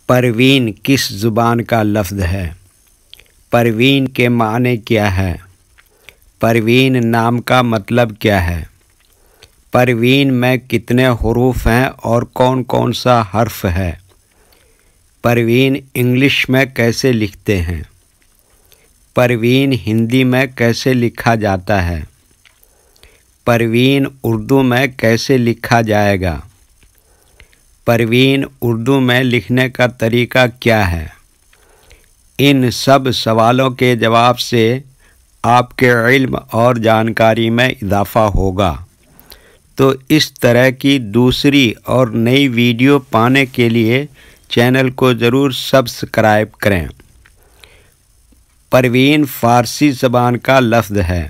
پروین کس زبان کا لفظ ہے؟ پروین کے معنی کیا ہے؟ پروین نام کا مطلب کیا ہے؟ پروین میں کتنے حروف ہیں اور کون کون سا حرف ہے؟ پروین انگلش میں کیسے لکھتے ہیں؟ پروین ہندی میں کیسے لکھا جاتا ہے؟ پروین اردو میں کیسے لکھا جائے گا؟ پروین اردو میں لکھنے کا طریقہ کیا ہے؟ ان سب سوالوں کے جواب سے آپ کے علم اور جانکاری میں اضافہ ہوگا۔ تو اس طرح کی دوسری اور نئی ویڈیو پانے کے لیے چینل کو ضرور سبسکرائب کریں۔ پروین فارسی زبان کا لفظ ہے۔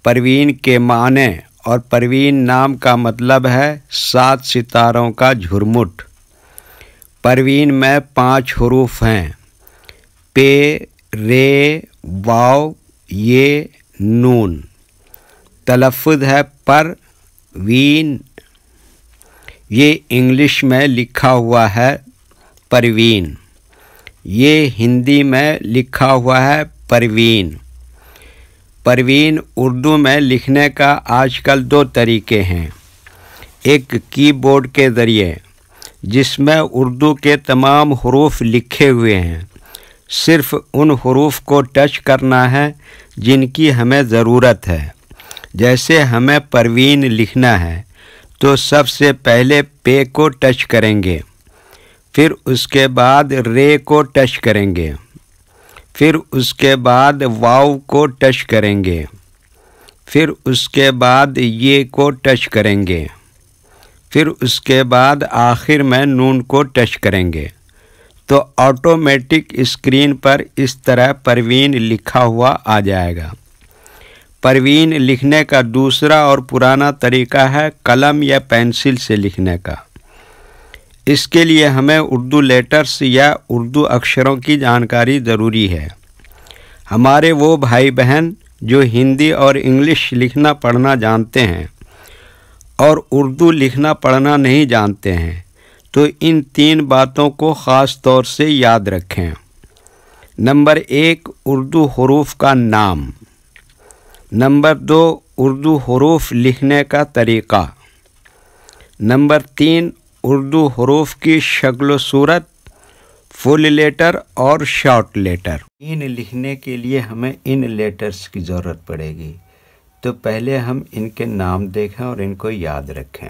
پروین کے معنی اور پروین نام کا مطلب ہے 7 ستاروں کا جھرمٹ۔ پروین میں 5 حروف ہیں: پ، ر، واو، ی، نون۔ تلفظ ہے پروین۔ یہ انگلش میں لکھا ہوا ہے پروین۔ یہ ہندی میں لکھا ہوا ہے پروین۔ پروین اردو میں لکھنے کا آج کل 2 طریقے ہیں۔ ایک کی بورڈ کے ذریعے، جس میں اردو کے تمام حروف لکھے ہوئے ہیں، صرف ان حروف کو ٹچ کرنا ہے جن کی ہمیں ضرورت ہے۔ جیسے ہمیں پروین لکھنا ہے تو سب سے پہلے پ کو ٹچ کریں گے، پھر اس کے بعد ر کو ٹچ کریں گے، پھر اس کے بعد واو کو ٹچ کریں گے، پھر اس کے بعد یہ کو ٹچ کریں گے، پھر اس کے بعد آخر میں نون کو ٹچ کریں گے، تو آٹومیٹک اسکرین پر اس طرح پروین لکھا ہوا آ جائے گا۔ پروین لکھنے کا دوسرا اور پرانا طریقہ ہے قلم یا پینسل سے لکھنے کا۔ اس کے لیے ہمیں اردو لیٹرز یا اردو اکشروں کی جانکاری ضروری ہے۔ ہمارے وہ بھائی بہن جو ہندی اور انگلش لکھنا پڑھنا جانتے ہیں اور اردو لکھنا پڑھنا نہیں جانتے ہیں، تو ان 3 باتوں کو خاص طور سے یاد رکھیں۔ نمبر 1، اردو حروف کا نام۔ نمبر 2، اردو حروف لکھنے کا طریقہ۔ نمبر 3، اردو حروف کی شکل و صورت، فل لیٹر اور شارٹ لیٹر۔ ان لکھنے کے لیے ہمیں ان لیٹرز کی ضرورت پڑے گی، تو پہلے ہم ان کے نام دیکھیں اور ان کو یاد رکھیں۔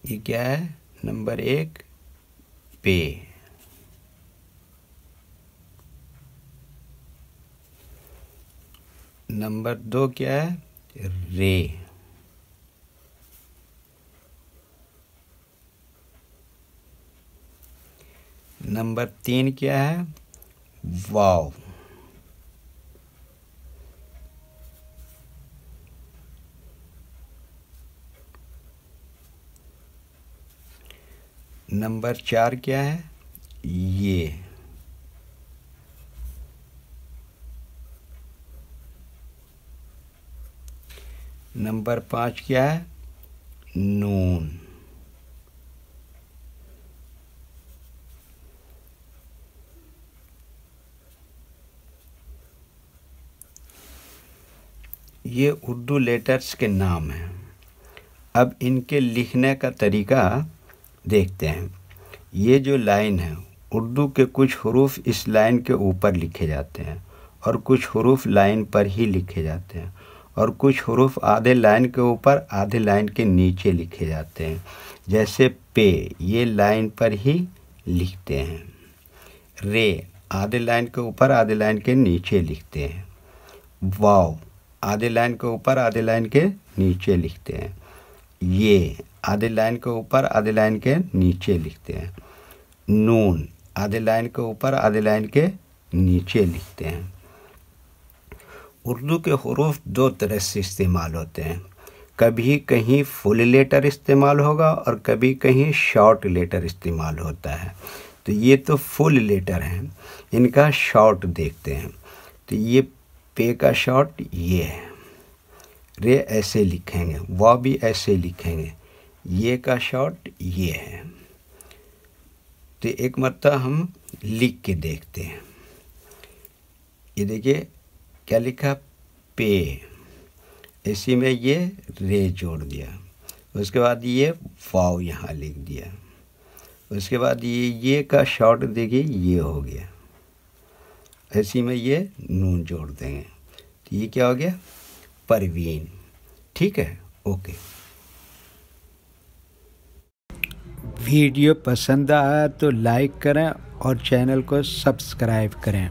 یہ کیا ہے؟ نمبر 1 پ، نمبر 2 کیا ہے؟ رے، نمبر 3 کیا ہے؟ واو، نمبر 4 کیا ہے؟ یہ، نمبر 5 کیا ہے؟ نون، یہ اردو لیٹرز کے نام ہیں۔ اب ان کے لکھنے کا طریقہ دیکھتے ہیں۔ یہ جو لائن ہے، اردو کے کچھ حروف اس لائن کے اوپر لکھے جاتے ہیں اور کچھ حروف لائن پر ہی لکھے جاتے ہیں، اور کچھ حروف آدھے لائن کے اوپر آدھے لائن کے نیچے لکھے جاتے ہیں۔ جیسے پ، یہ لائن پر ہی لکھتے ہیں۔ رے، آدھے لائن کے اوپر آدھے لائن کے نیچے لکھتے ہیں۔ واو، آدھے لائن کے اوپر آدھے لائن کے نیچے لکھتے ہیں۔ یہ، آدھے لائن کے اوپر آدھے لائن کے نیچے لکھتے ہیں۔ نون، آدھے لائن کے اوپر آدھے لائن کے نیچے لکھتے ہیں۔ اردو کے حروف 2 طرح سے استعمال ہوتے ہیں۔ کبھی کہیں فل لیٹر استعمال ہوگا اور کبھی کہیں شارٹ لیٹر استعمال ہوتا ہے۔ تو یہ تو فل لیٹر ہیں، ان کا شارٹ دیکھتے ہیں۔ تو یہ پ کا شارٹ یہ ہے، رے ایسے لکھیں گے، وا بھی ایسے لکھیں گے، یہ کا شارٹ یہ ہے۔ تو ایک مرتبہ ہم لکھ کے دیکھتے ہیں. یہ دیکھیے کیا لکھا، پے، اسی میں یہ رے جوڑ دیا. اس کے بعد یہ واو یہاں لکھ دیا. اس کے بعد یہ کا شارٹ دیکھیے یہ ہو گیا. اسی میں یہ نون جوڑ دیں گے تو یہ کیا ہو گیا، پروین. ٹھیک ہے، اوکے. ویڈیو پسند آیا تو لائک کریں اور چینل کو سبسکرائب کریں.